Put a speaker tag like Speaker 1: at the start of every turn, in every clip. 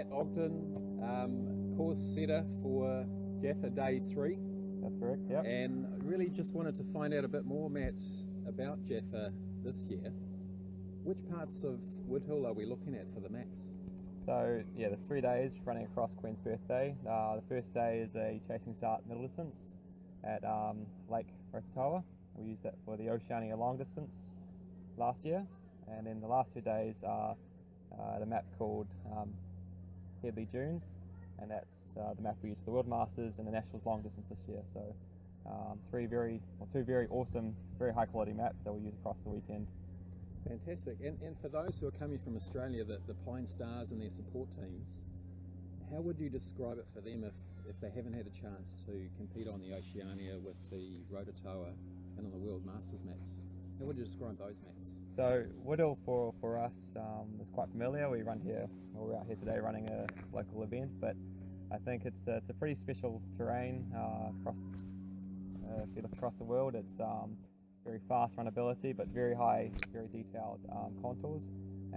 Speaker 1: Matt Ogden, course setter for JAFA Day 3.
Speaker 2: That's correct, yeah.
Speaker 1: And really just wanted to find out a bit more, Matt, about JAFA this year. Which parts of Woodhill are we looking at for the maps?
Speaker 2: So, yeah, there's 3 days running across Queen's Birthday. The first day is a chasing start middle distance at Lake Rototoa. We used that for the Oceania long distance last year. And then the last 2 days are the map called Headley Dunes, and that's the map we use for the World Masters and the Nationals long distance this year. So two very awesome, very high quality maps that we'll use across the weekend.
Speaker 1: Fantastic. And for those who are coming from Australia, the Pine Stars and their support teams, how would you describe it for them if they haven't had a chance to compete on the Oceania with the Rototoa and on the World Masters maps? How would you describe those maps?
Speaker 2: So Woodhill for us is quite familiar. We're out here today running a local event, but I think it's a pretty special terrain if you look across the world. It's very fast runability, but very high, very detailed contours,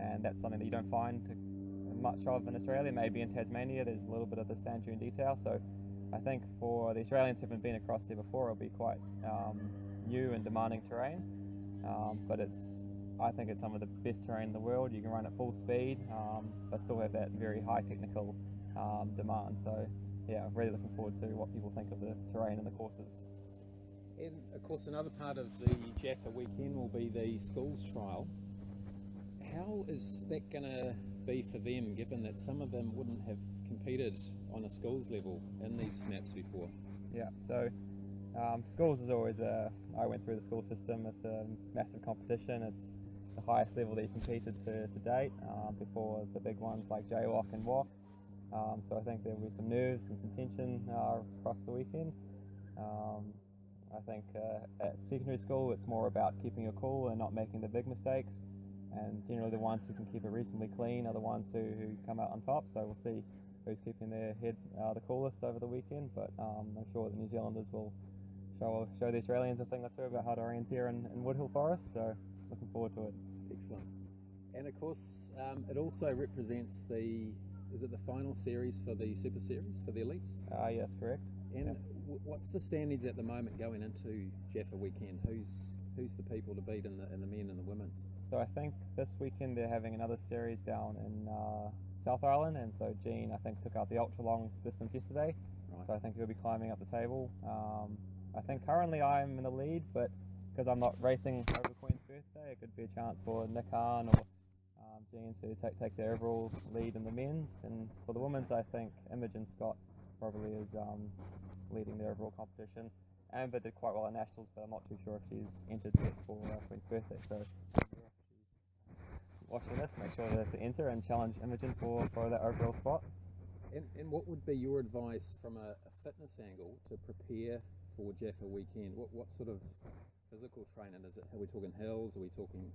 Speaker 2: and that's something that you don't find much of in Australia. Maybe in Tasmania there's a little bit of the sand dune detail, so I think for the Australians who haven't been across there before, it'll be quite new and demanding terrain. But I think it's some of the best terrain in the world. You can run at full speed, but still have that very high technical demand. So yeah, really looking forward to what people think of the terrain and the courses.
Speaker 1: And of course another part of the JAFA weekend will be the schools trial. How is that going to be for them, given that some of them wouldn't have competed on a schools level in these maps before?
Speaker 2: Yeah, so schools is always I went through the school system. It's a massive competition. It's the highest level that you competed to date before the big ones like JWOC and WOC. So I think there will be some nerves and some tension across the weekend. I think at secondary school it's more about keeping your cool and not making the big mistakes, and generally the ones who can keep it reasonably clean are the ones who come out on top. So we'll see who's keeping their head the coolest over the weekend, but I'm sure the New Zealanders will show the Australians a thing or two about how to orienteer in Woodhill Forest, so looking forward to it.
Speaker 1: Excellent. And of course it also represents is it the final series for the Super Series for the elites?
Speaker 2: Yeah, that's correct.
Speaker 1: And
Speaker 2: yeah.
Speaker 1: What's the standings at the moment going into JAFA weekend? Who's the people to beat in the men and the women's?
Speaker 2: So I think this weekend they're having another series down in South Island, and so Jean I think took out the ultra long distance yesterday. Right. So I think he'll be climbing up the table. I think currently I'm in the lead, but because I'm not racing over Queen's Birthday, it could be a chance for Nick Hahn or Jean to take the overall lead in the men's. And for the women's, I think Imogen Scott probably is leading the overall competition. Amber did quite well at Nationals, but I'm not too sure if she's entered yet for Queen's Birthday. So if she's watching this, make sure to enter and challenge Imogen for that overall spot.
Speaker 1: And what would be your advice from a fitness angle to prepare for JAFA weekend? What sort of physical training is it? Are we talking hills? Are we talking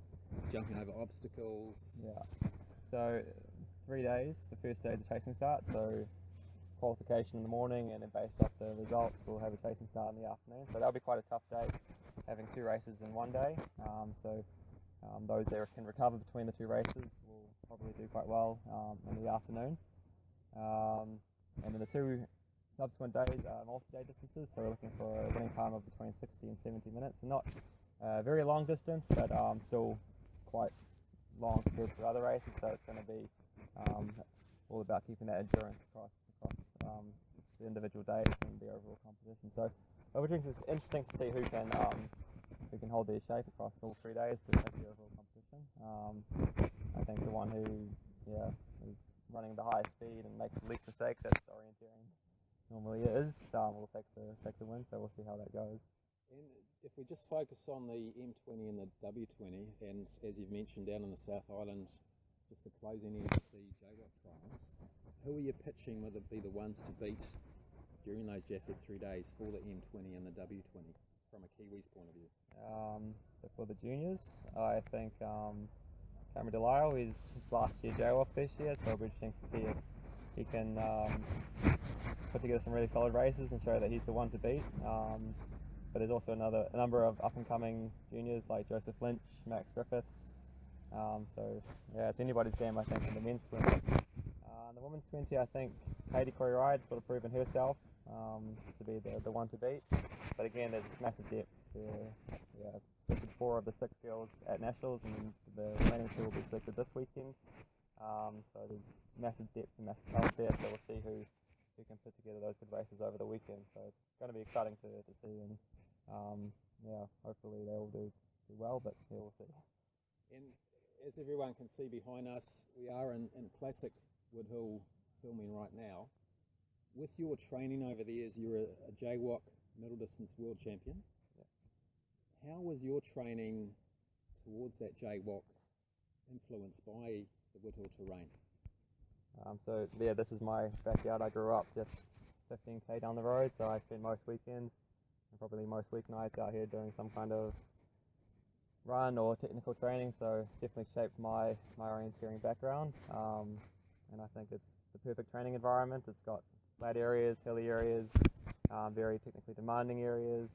Speaker 1: jumping over obstacles?
Speaker 2: Yeah. So 3 days. The first day is a chasing start. So qualification in the morning, and then based off the results, we'll have a chasing start in the afternoon. So that'll be quite a tough day, having 2 races in 1 day. Those that can recover between the 2 races will probably do quite well in the afternoon. And then the 2 subsequent days are multi-day distances, so we're looking for a winning time of between 60 and 70 minutes. And not very long distance, but still quite long compared to other races, so it's going to be all about keeping that endurance across the individual days and the overall competition. So Orienteering is interesting to see who can hold their shape across all 3 days to make the overall competition. I think the one who is running the highest speed and makes the least mistakes, as Orienteering normally is, will take the win. So we'll see how that goes.
Speaker 1: And if we just focus on the M20 and the W20, and as you've mentioned down in the South Island, just the closing end of the JWOC trials, who are you pitching would be the ones to beat during those JAFA 3 days for the M20 and the W20 from a Kiwis point of view?
Speaker 2: So for the juniors, I think Cameron Delisle is last year JWOC this year, so it'll be interesting to see if he can put together some really solid races and show that he's the one to beat. But there's also a number of up-and-coming juniors like Joseph Lynch, Max Griffiths. So yeah, it's anybody's game, I think, in the men's swim. The women's 20, I think Katie Cory-Ride sort of proven herself to be the one to beat. But again, there's this massive depth. Selected 4 of the 6 girls at nationals, and the remaining 2 will be selected this weekend. So there's massive depth and massive talent there. So we'll see who can put together those good races over the weekend. So it's going to be exciting to see, and hopefully they all do well. But yeah, we'll see.
Speaker 1: And as everyone can see behind us, we are in classic Woodhill filming right now. With your training over the years, you're a JWOC middle distance world champion. Yeah. How was your training towards that JWOC influenced by the Woodhill terrain?
Speaker 2: So yeah, this is my backyard. I grew up just 15k down the road, so I spend most weekends and probably most weeknights out here doing some kind of run or technical training. So it's definitely shaped my orienteering background, and I think it's the perfect training environment. It's got flat areas, hilly areas, very technically demanding areas,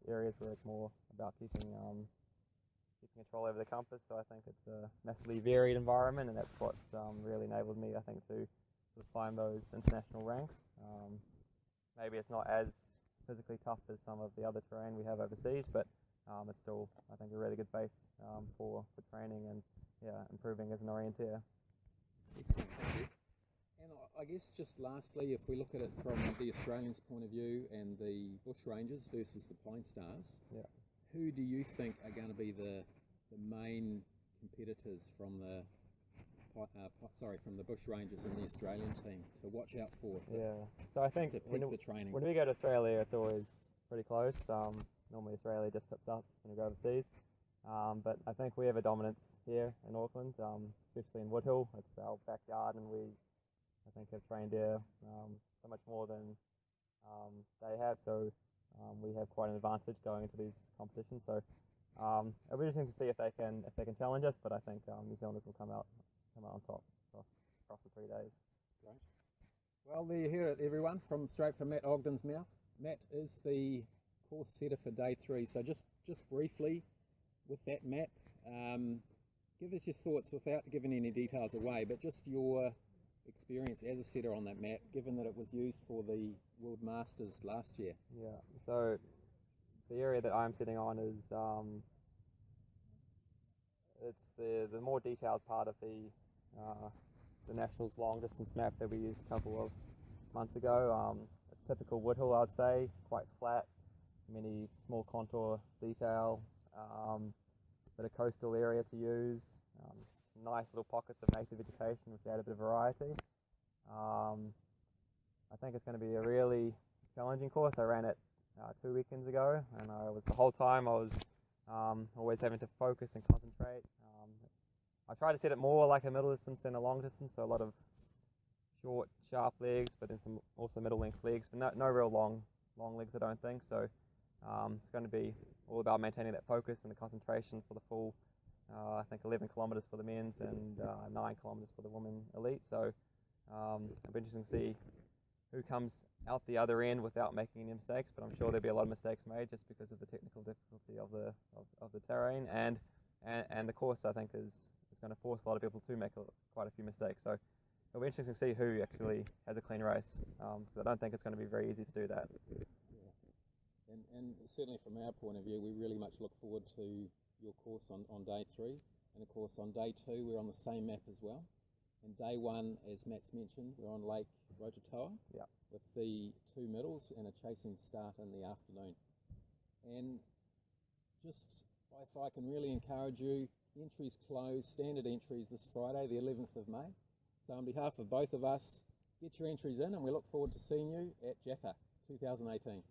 Speaker 2: areas where it's more about keeping control over the compass. So I think it's a massively varied environment, and that's what's really enabled me, I think, to sort of climb those international ranks. Maybe it's not as physically tough as some of the other terrain we have overseas, but it's still, I think, a really good base for training and improving as an orienteer.
Speaker 1: Excellent, thank you. And I guess just lastly, if we look at it from the Australians' point of view and the bush rangers versus the Pine Stars, who do you think are going to be the main competitors from the bush rangers and the Australian team to watch out for?
Speaker 2: So I think
Speaker 1: when
Speaker 2: we go to Australia, it's always pretty close. Normally Australia just tips us when we go overseas, but I think we have a dominance here in Auckland, especially in Woodhill. It's our backyard, and we, I think, have trained there so much more than they have. So we have quite an advantage going into these competitions. So it'll be interesting to see if they can challenge us. But I think New Zealanders will come out on top across the 3 days.
Speaker 1: Great. Well, there you hear it, everyone, straight from Matt Ogden's mouth. Matt is the course setter for day 3. So just briefly with that, Matt, give us your thoughts without giving any details away, but just your experience as a setter on that map, given that it was used for the World Masters last year.
Speaker 2: Yeah, so the area that I'm sitting on is it's the more detailed part of the Nationals long distance map that we used a couple of months ago. It's typical Woodhill, I'd say, quite flat, many small contour details, bit of coastal area to use, some nice little pockets of native vegetation which add a bit of variety. I think it's going to be a really challenging course. I ran it 2 weekends ago, and the whole time I was always having to focus and concentrate. I try to set it more like a middle distance than a long distance, so a lot of short, sharp legs, but then some also middle length legs, but no real long legs, I don't think. So it's going to be all about maintaining that focus and the concentration for the full, I think 11 kilometres for the men's and 9 kilometres for the women elite. So it'll be interesting to see who comes out the other end without making any mistakes, but I'm sure there'll be a lot of mistakes made just because of the technical difficulty of the terrain, and the course, I think, is going to force a lot of people to make quite a few mistakes. So it'll be interesting to see who actually has a clean race, because I don't think it's going to be very easy to do that.
Speaker 1: Yeah. And certainly from our point of view, we really much look forward to your course on day 3, and of course on day 2 we're on the same map as well. And day 1, as Matt's mentioned, we're on Lake Rototoa, with the 2 middles and a chasing start in the afternoon. And just if I can really encourage you, entries close, standard entries this Friday, the 11th of May. So on behalf of both of us, get your entries in, and we look forward to seeing you at JAFA 2018.